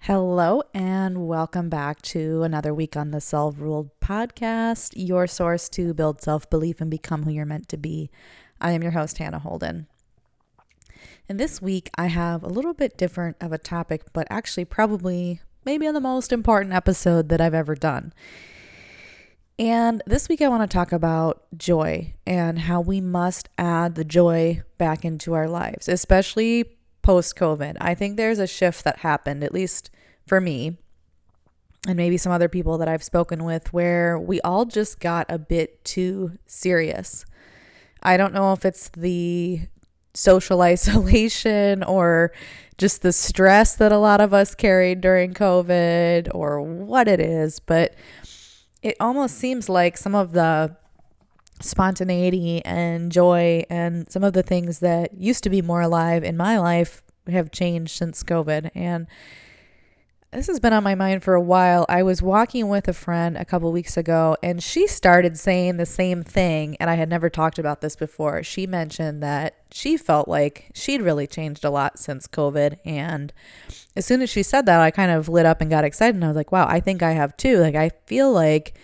Hello and welcome back to another week on the Self-Ruled podcast, your source to build self-belief and become who you're meant to be. I am your host, Hannah Holden. And this week I have a little bit different of a topic, but actually probably maybe the most important episode that I've ever done. And this week I want to talk about joy and how we must add the joy back into our lives, especially post-COVID. I think there's a shift that happened, at least for me, and maybe some other people that I've spoken with, where we all just got a bit too serious. I don't know if it's the social isolation or just the stress that a lot of us carried during COVID or what it is, but it almost seems like some of the spontaneity and joy and some of the things that used to be more alive in my life have changed since COVID. And this has been on my mind for a while. I was walking with a friend a couple weeks ago and she started saying the same thing. And I had never talked about this before. She mentioned that she felt like she'd really changed a lot since COVID. And as soon as she said that, I kind of lit up and got excited. And I was like, wow, I think I have too. Like, I feel like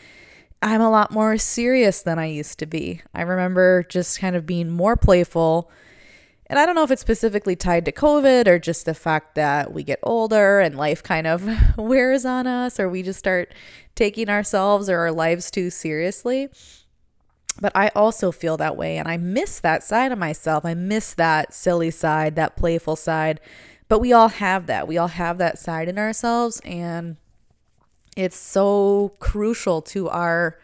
I'm a lot more serious than I used to be. I remember just kind of being more playful. And I don't know if it's specifically tied to COVID or just the fact that we get older and life kind of wears on us, or we just start taking ourselves or our lives too seriously. But I also feel that way, and I miss that side of myself. I miss that silly side, that playful side. But we all have that. We all have that side in ourselves, and it's so crucial to our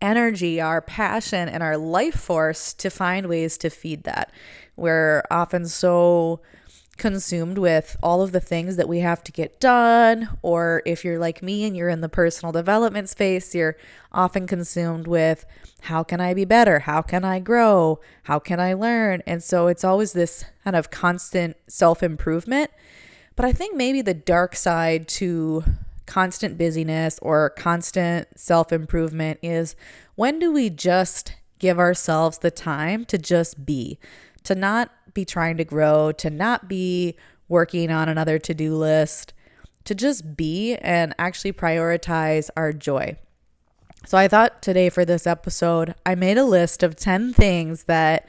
energy, our passion, and our life force to find ways to feed that. We're often so consumed with all of the things that we have to get done, or if you're like me and you're in the personal development space, you're often consumed with how can I be better? How can I grow? How can I learn? And so it's always this kind of constant self-improvement. But I think maybe the dark side to constant busyness or constant self-improvement is, when do we just give ourselves the time to just be, to not be trying to grow, to not be working on another to-do list, to just be and actually prioritize our joy. So I thought today for this episode, I made a list of 10 things that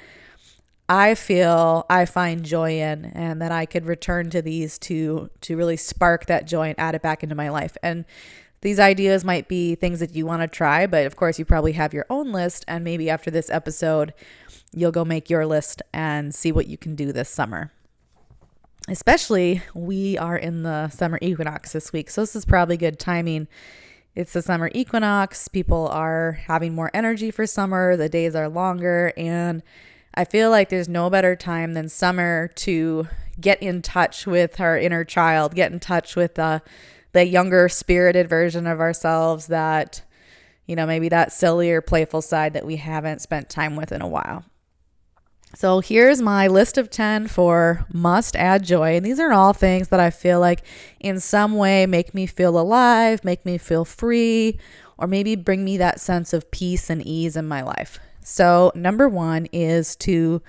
I feel I find joy in, and that I could return to these to really spark that joy and add it back into my life. And these ideas might be things that you want to try, but of course you probably have your own list, and maybe after this episode, you'll go make your list and see what you can do this summer. Especially, we are in the summer equinox this week, so this is probably good timing. It's the summer equinox. People are having more energy for summer. The days are longer, and I feel like there's no better time than summer to get in touch with our inner child, get in touch with the younger spirited version of ourselves that, maybe that silly or playful side that we haven't spent time with in a while. So here's my list of 10 for must add joy. And these are all things that I feel like in some way make me feel alive, make me feel free, or maybe bring me that sense of peace and ease in my life. So number one is to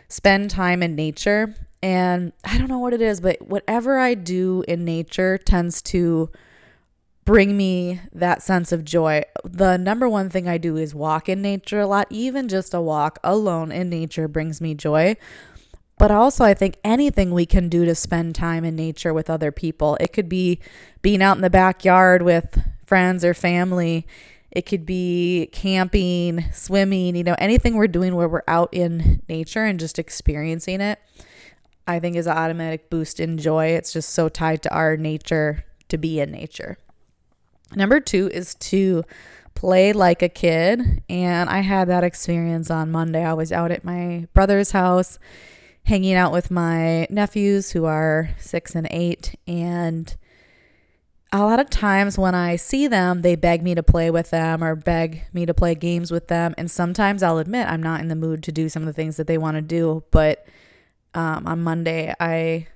spend time in nature. And I don't know what it is, but whatever I do in nature tends to bring me that sense of joy. The number one thing I do is walk in nature a lot. Even just a walk alone in nature brings me joy. But also, I think anything we can do to spend time in nature with other people. It could be being out in the backyard with friends or family. It could be camping, swimming, anything we're doing where we're out in nature and just experiencing it, I think is an automatic boost in joy. It's just so tied to our nature to be in nature. Number two is to play like a kid. And I had that experience on Monday. I was out at my brother's house, hanging out with my nephews who are 6 and 8. And a lot of times when I see them, they beg me to play with them or beg me to play games with them. And sometimes I'll admit I'm not in the mood to do some of the things that they want to do. But on Monday, I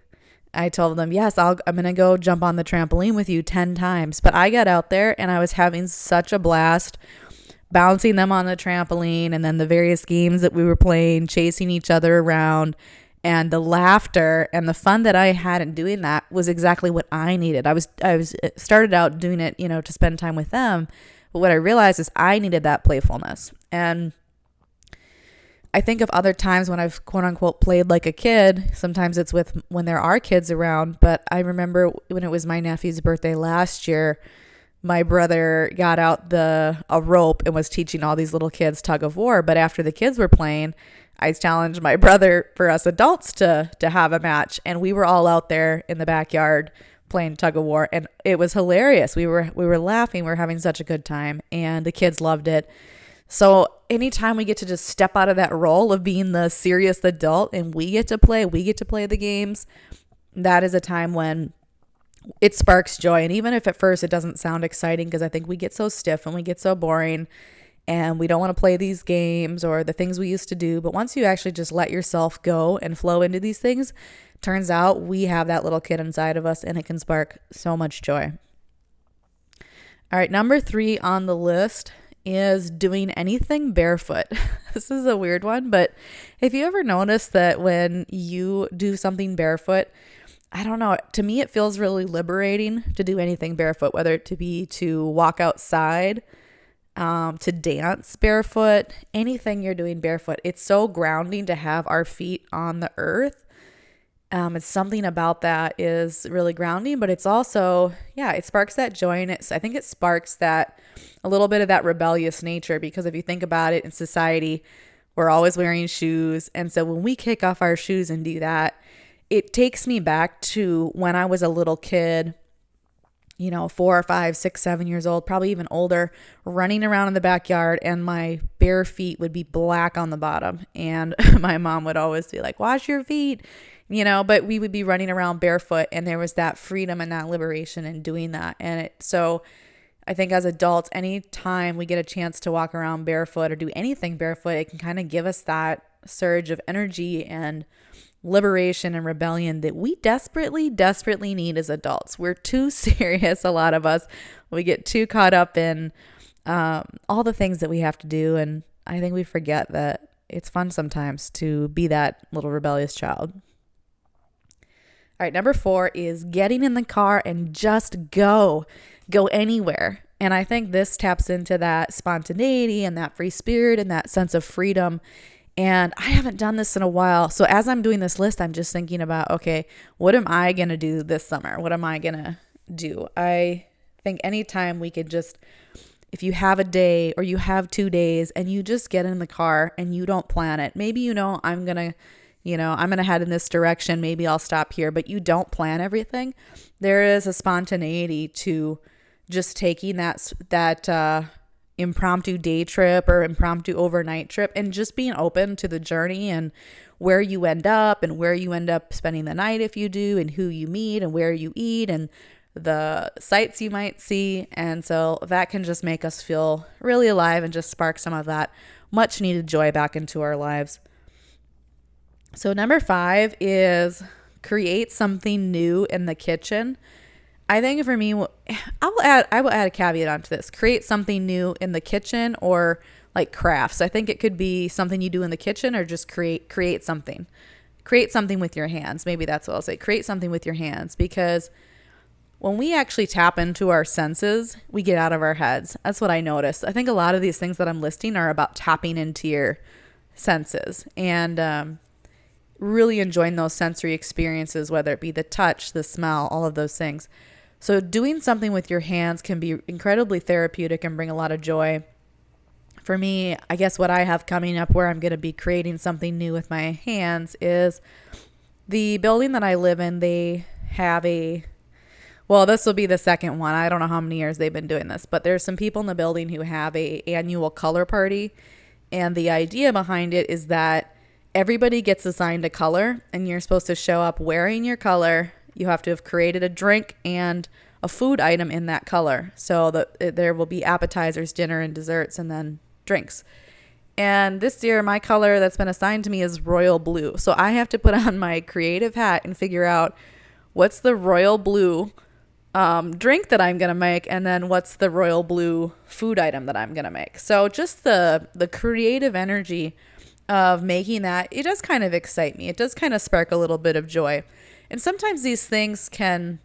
told them, yes, I'm going to go jump on the trampoline with you 10 times. But I got out there and I was having such a blast bouncing them on the trampoline, and then the various games that we were playing, chasing each other around. And the laughter and the fun that I had in doing that was exactly what I needed. I was started out doing it, to spend time with them. But what I realized is I needed that playfulness. And I think of other times when I've quote unquote played like a kid. Sometimes it's when there are kids around. But I remember when it was my nephew's birthday last year, my brother got out a rope and was teaching all these little kids tug of war. But after the kids were playing, I challenged my brother for us adults to have a match. And we were all out there in the backyard playing tug of war. And it was hilarious. We were laughing. We were having such a good time. And the kids loved it. So anytime we get to just step out of that role of being the serious adult and we get to play the games, that is a time when it sparks joy. And even if at first it doesn't sound exciting, because I think we get so stiff and we get so boring and we don't want to play these games or the things we used to do. But once you actually just let yourself go and flow into these things, turns out we have that little kid inside of us and it can spark so much joy. All right, number 3 on the list is doing anything barefoot. This is a weird one, but if you ever notice that when you do something barefoot, I don't know, to me it feels really liberating to do anything barefoot, whether it be to walk outside, to dance barefoot, anything you're doing barefoot. It's so grounding to have our feet on the earth. It's something about that is really grounding, but it's also, it sparks that joy. And I think it sparks that a little bit of that rebellious nature, because if you think about it in society, we're always wearing shoes. And so when we kick off our shoes and do that, it takes me back to when I was a little kid, 4 or 5, 6, 7 years old, probably even older, running around in the backyard, and my bare feet would be black on the bottom. And my mom would always be like, wash your feet, but we would be running around barefoot, and there was that freedom and that liberation in doing that. And so I think as adults, anytime we get a chance to walk around barefoot or do anything barefoot, it can kind of give us that surge of energy and liberation and rebellion that we desperately, desperately need as adults. We're too serious, a lot of us. We get too caught up in all the things that we have to do. And I think we forget that it's fun sometimes to be that little rebellious child. All right, number 4 is getting in the car and just go anywhere. And I think this taps into that spontaneity and that free spirit and that sense of freedom. And I haven't done this in a while. So as I'm doing this list, I'm just thinking about, okay, what am I going to do this summer? What am I going to do? I think anytime we could just, if you have a day or you have 2 days and you just get in the car and you don't plan it, maybe, I'm going to head in this direction. Maybe I'll stop here, but you don't plan everything. There is a spontaneity to just taking that impromptu day trip or impromptu overnight trip and just being open to the journey and where you end up and where you end up spending the night if you do, and who you meet and where you eat and the sights you might see. And so that can just make us feel really alive and just spark some of that much needed joy back into our lives. So number 5 is create something new in the kitchen. I think for me, I will add a caveat onto this. Create something new in the kitchen or like crafts. I think it could be something you do in the kitchen or just create something. Create something with your hands. Maybe that's what I'll say. Create something with your hands, because when we actually tap into our senses, we get out of our heads. That's what I noticed. I think a lot of these things that I'm listing are about tapping into your senses and really enjoying those sensory experiences, whether it be the touch, the smell, all of those things. So doing something with your hands can be incredibly therapeutic and bring a lot of joy. For me, I guess what I have coming up where I'm going to be creating something new with my hands is the building that I live in. They have this will be the second one. I don't know how many years they've been doing this, but there's some people in the building who have a annual color party. And the idea behind it is that everybody gets assigned a color and you're supposed to show up wearing your color. You have to have created a drink and a food item in that color. So that there will be appetizers, dinner, and desserts, and then drinks. And this year, my color that's been assigned to me is royal blue. So I have to put on my creative hat and figure out what's the royal blue drink that I'm going to make, and then what's the royal blue food item that I'm going to make. So just the creative energy of making that, it does kind of excite me. It does kind of spark a little bit of joy. And sometimes these things can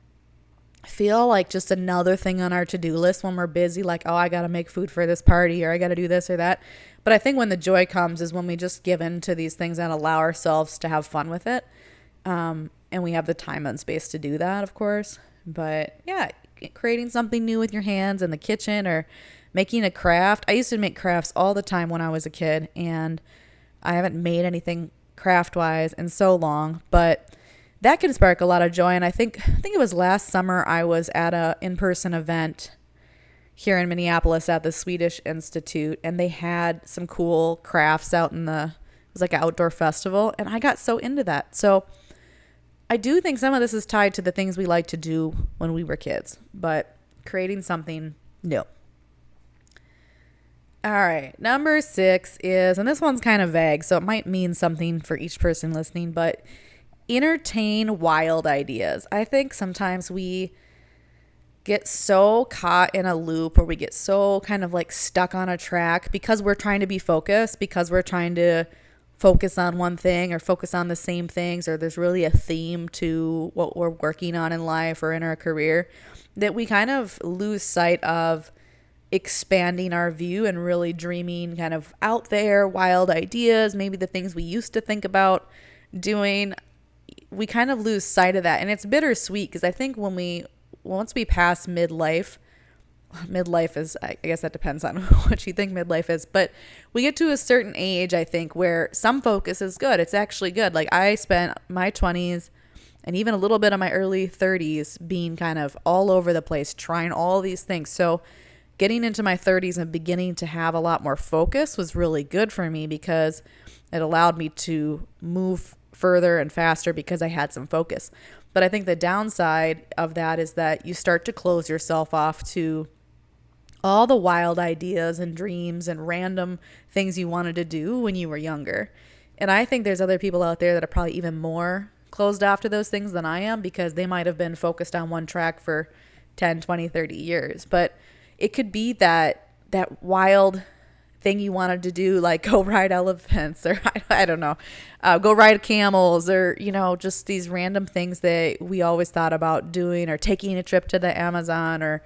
feel like just another thing on our to-do list when we're busy, like, oh, I got to make food for this party, or I got to do this or that. But I think when the joy comes is when we just give in to these things and allow ourselves to have fun with it. And we have the time and space to do that, of course. But yeah, creating something new with your hands in the kitchen or making a craft. I used to make crafts all the time when I was a kid, and I haven't made anything craft-wise in so long, but that can spark a lot of joy. And I think it was last summer I was at a in-person event here in Minneapolis at the Swedish Institute, and they had some cool crafts out it was like an outdoor festival, and I got so into that. So I do think some of this is tied to the things we like to do when we were kids, but creating something new. All right, number 6 is, and this one's kind of vague, so it might mean something for each person listening, but entertain wild ideas. I think sometimes we get so caught in a loop, or we get so kind of like stuck on a track because we're trying to be focused, because we're trying to focus on one thing or focus on the same things, or there's really a theme to what we're working on in life or in our career, that we kind of lose sight of expanding our view and really dreaming kind of out there, wild ideas, maybe the things we used to think about doing. We kind of lose sight of that. And it's bittersweet because I think once we pass midlife is, I guess that depends on what you think midlife is, but we get to a certain age, I think, where some focus is good. It's actually good. Like I spent my 20s and even a little bit of my early 30s being kind of all over the place, trying all these things. So getting into my 30s and beginning to have a lot more focus was really good for me because it allowed me to move further and faster because I had some focus. But I think the downside of that is that you start to close yourself off to all the wild ideas and dreams and random things you wanted to do when you were younger. And I think there's other people out there that are probably even more closed off to those things than I am, because they might have been focused on one track for 10, 20, 30 years. But it could be that wild thing you wanted to do, like go ride elephants, or I don't know, go ride camels, or, just these random things that we always thought about doing, or taking a trip to the Amazon, or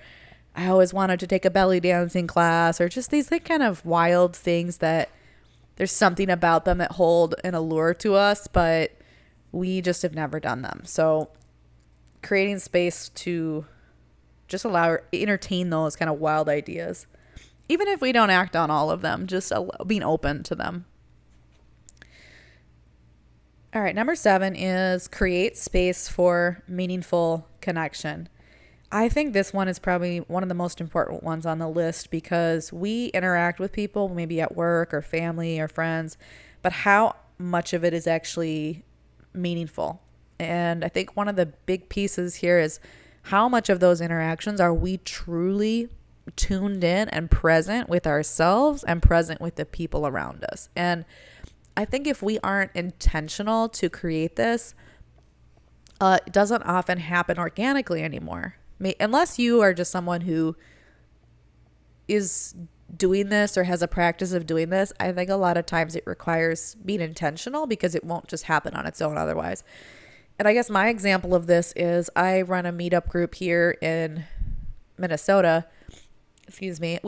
I always wanted to take a belly dancing class, or just these kind of wild things that there's something about them that hold an allure to us, but we just have never done them. So creating space to just entertain those kind of wild ideas, even if we don't act on all of them, just being open to them. All right, number 7 is create space for meaningful connection. I think this one is probably one of the most important ones on the list, because we interact with people maybe at work or family or friends, but how much of it is actually meaningful? And I think one of the big pieces here is how much of those interactions are we truly tuned in and present with ourselves and present with the people around us. And I think if we aren't intentional to create this, it doesn't often happen organically anymore. Unless you are just someone who is doing this or has a practice of doing this, I think a lot of times it requires being intentional, because it won't just happen on its own otherwise. And I guess my example of this is I run a meetup group here in Minnesota.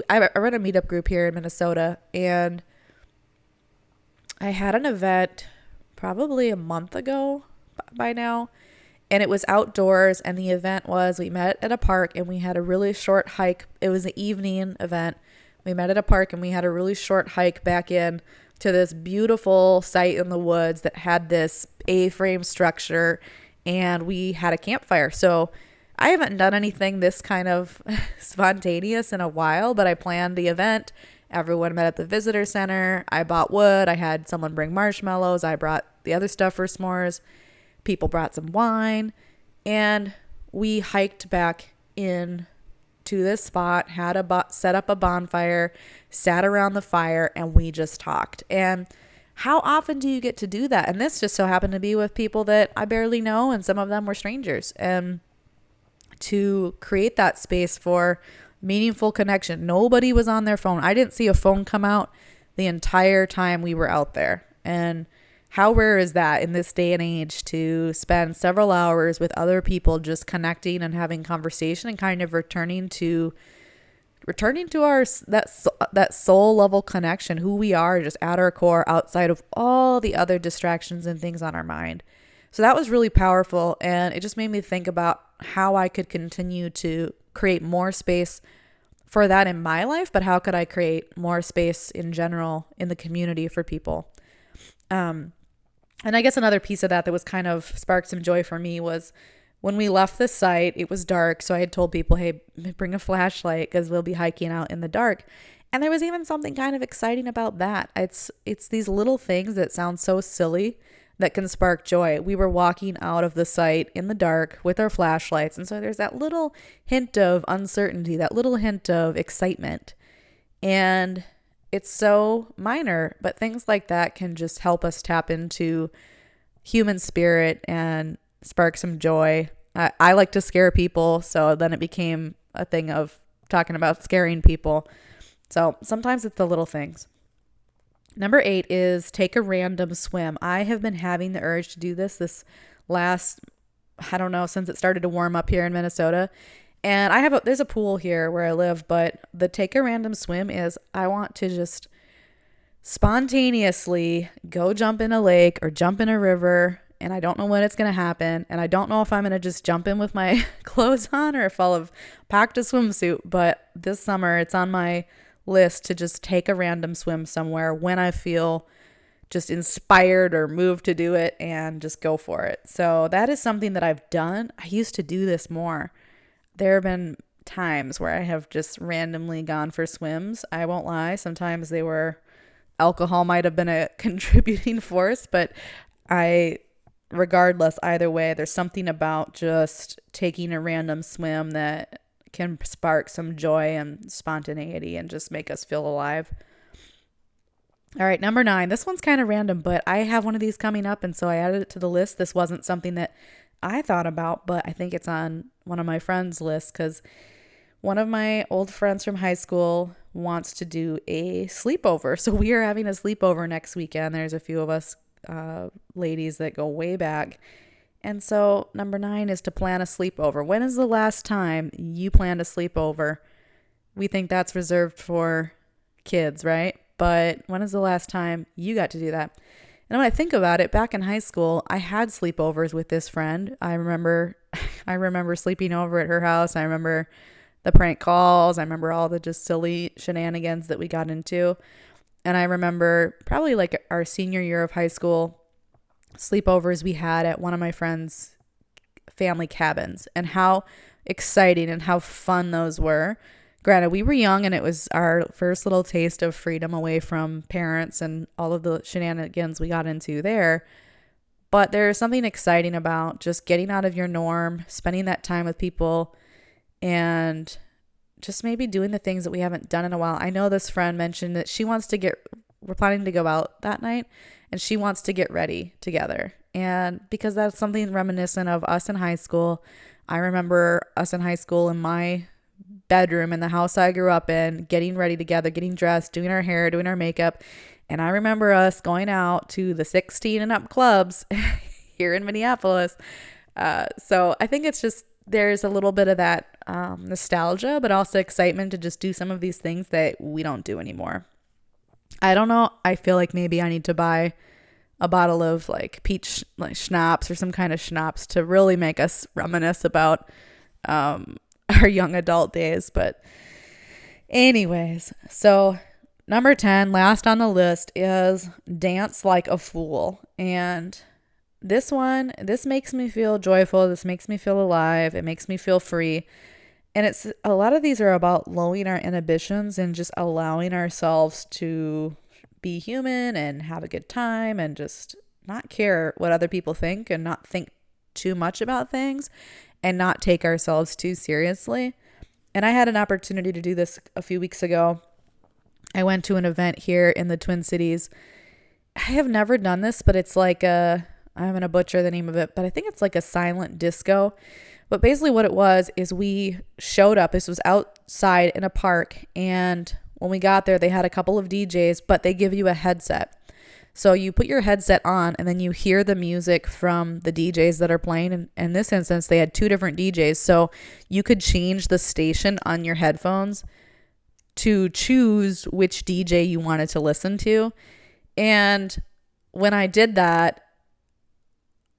I run a meetup group here in Minnesota, and I had an event probably a month ago by now, and it was outdoors, and the event was, we met at a park and we had a really short hike. It was an evening event. We met at a park and we had a really short hike back in to this beautiful site in the woods that had this A-frame structure, and we had a campfire. So I haven't done anything this kind of spontaneous in a while, but I planned the event. Everyone met at the visitor center. I bought wood. I had someone bring marshmallows. I brought the other stuff for s'mores. People brought some wine, and we hiked back in to this spot, set up a bonfire, sat around the fire, and we just talked. And how often do you get to do that? And this just so happened to be with people that I barely know, and some of them were strangers. And to create that space for meaningful connection, nobody was on their phone. I didn't see a phone come out the entire time we were out there. And how rare is that in this day and age to spend several hours with other people just connecting and having conversation and kind of returning to our that soul level connection, who we are just at our core, outside of all the other distractions and things on our mind. So that was really powerful, and it just made me think about how I could continue to create more space for that in my life, but how could I create more space in general in the community for people. And I guess another piece of that was kind of sparked some joy for me was when we left the site. It was dark, so I had told people, hey, bring a flashlight because we'll be hiking out in the dark. And there was even something kind of exciting about that. It's these little things that sound so silly that can spark joy. We were walking out of the site in the dark with our flashlights, and so there's that little hint of uncertainty, that little hint of excitement. And it's so minor, but things like that can just help us tap into human spirit and spark some joy. I like to scare people, so then it became a thing of talking about scaring people. So sometimes it's the little things. Number 8 is take a random swim. I have been having the urge to do this last, I don't know, since it started to warm up here in Minnesota. And there's a pool here where I live, but the take a random swim is I want to just spontaneously go jump in a lake or jump in a river, and I don't know when it's going to happen. And I don't know if I'm going to just jump in with my clothes on or if I'll have packed a swimsuit. But this summer it's on my list to just take a random swim somewhere when I feel just inspired or moved to do it and just go for it. So that is something that I've done. I used to do this more. There have been times where I have just randomly gone for swims. I won't lie. Sometimes alcohol might have been a contributing force, but regardless, either way, there's something about just taking a random swim that can spark some joy and spontaneity and just make us feel alive. All right, number 9. This one's kind of random, but I have one of these coming up, and so I added it to the list. This wasn't something that I thought about, but I think it's on one of my friends' lists because one of my old friends from high school wants to do a sleepover. So we are having a sleepover next weekend. There's a few of us ladies that go way back. And so number 9 is to plan a sleepover. When is the last time you planned a sleepover? We think that's reserved for kids, right? But when is the last time you got to do that? And when I think about it, back in high school, I had sleepovers with this friend. I remember sleeping over at her house. I remember the prank calls. I remember all the just silly shenanigans that we got into. And I remember probably like our senior year of high school sleepovers we had at one of my friends' family cabins, and how exciting and how fun those were. Granted, we were young and it was our first little taste of freedom away from parents and all of the shenanigans we got into there. But there's something exciting about just getting out of your norm, spending that time with people, and just maybe doing the things that we haven't done in a while. I know this friend mentioned that we're planning to go out that night, and she wants to get ready together. And because that's something reminiscent of us in high school. I remember us in high school in my bedroom in the house I grew up in, getting ready together, getting dressed, doing our hair, doing our makeup. And I remember us going out to the 16 and up clubs here in Minneapolis. So I think it's just, there's a little bit of that nostalgia, but also excitement to just do some of these things that we don't do anymore. I don't know. I feel like maybe I need to buy a bottle of like peach schnapps or some kind of schnapps to really make us reminisce about our young adult days. But anyways, so number 10, last on the list, is dance like a fool. And this makes me feel joyful. This makes me feel alive. It makes me feel free. And a lot of these are about lowering our inhibitions and just allowing ourselves to be human and have a good time and just not care what other people think and not think too much about things and not take ourselves too seriously. And I had an opportunity to do this a few weeks ago. I went to an event here in the Twin Cities. I have never done this, but it's like I'm going to butcher the name of it, but I think it's like a silent disco. But basically what it was is we showed up. This was outside in a park. And when we got there, they had a couple of DJs, but they give you a headset. So you put your headset on and then you hear the music from the DJs that are playing. And in this instance, they had 2 different DJs. So you could change the station on your headphones to choose which DJ you wanted to listen to. And when I did that,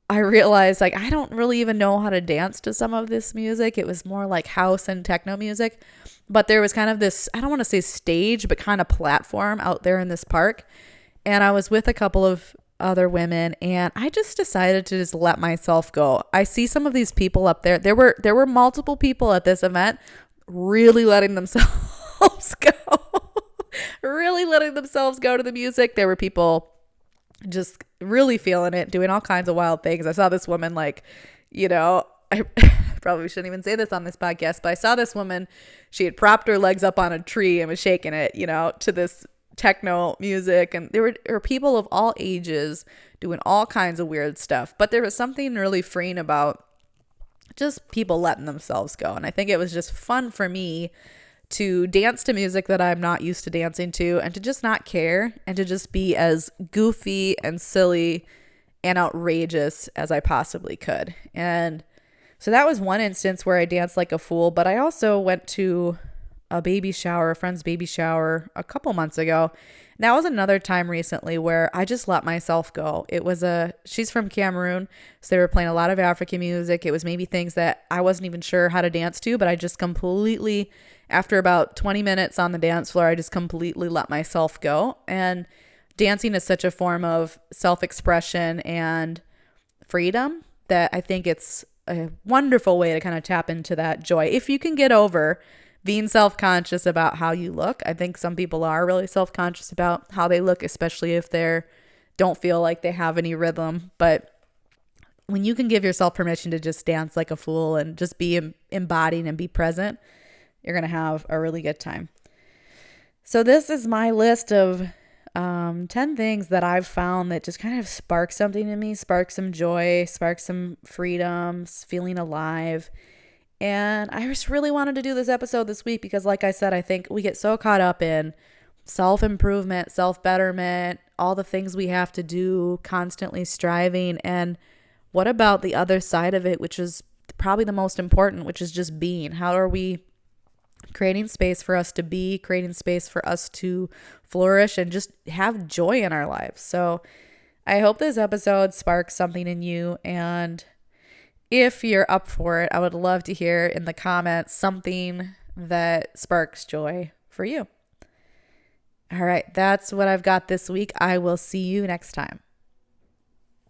I realized like I don't really even know how to dance to some of this music. It was more like house and techno music. But there was kind of this, I don't want to say stage, but kind of platform out there in this park. And I was with a couple of other women and I just decided to just let myself go. I see some of these people up there. There were multiple people at this event really letting themselves go. Really letting themselves go to the music. There were people just really feeling it, doing all kinds of wild things. I saw this woman like, I probably shouldn't even say this on this podcast, but I saw this woman, she had propped her legs up on a tree and was shaking it, to this techno music. And there were people of all ages doing all kinds of weird stuff. But there was something really freeing about just people letting themselves go. And I think it was just fun for me to dance to music that I'm not used to dancing to and to just not care and to just be as goofy and silly and outrageous as I possibly could. And so that was one instance where I danced like a fool, but I also went to a friend's baby shower a couple months ago. And that was another time recently where I just let myself go. She's from Cameroon, so they were playing a lot of African music. It was maybe things that I wasn't even sure how to dance to, but I just completely, after about 20 minutes on the dance floor, I just completely let myself go. And dancing is such a form of self-expression and freedom that I think it's a wonderful way to kind of tap into that joy. If you can get over being self-conscious about how you look. I think some people are really self-conscious about how they look, especially if they don't feel like they have any rhythm. But when you can give yourself permission to just dance like a fool and just be embodied and be present, you're going to have a really good time. So this is my list of 10 things that I've found that just kind of spark something in me, spark some joy, spark some freedom, feeling alive. And I just really wanted to do this episode this week because, like I said, I think we get so caught up in self-improvement, self-betterment, all the things we have to do, constantly striving. And what about the other side of it, which is probably the most important, which is just being? How are we creating space for us to be, creating space for us to flourish and just have joy in our lives? So I hope this episode sparks something in you. And if you're up for it, I would love to hear in the comments something that sparks joy for you. All right, that's what I've got this week. I will see you next time.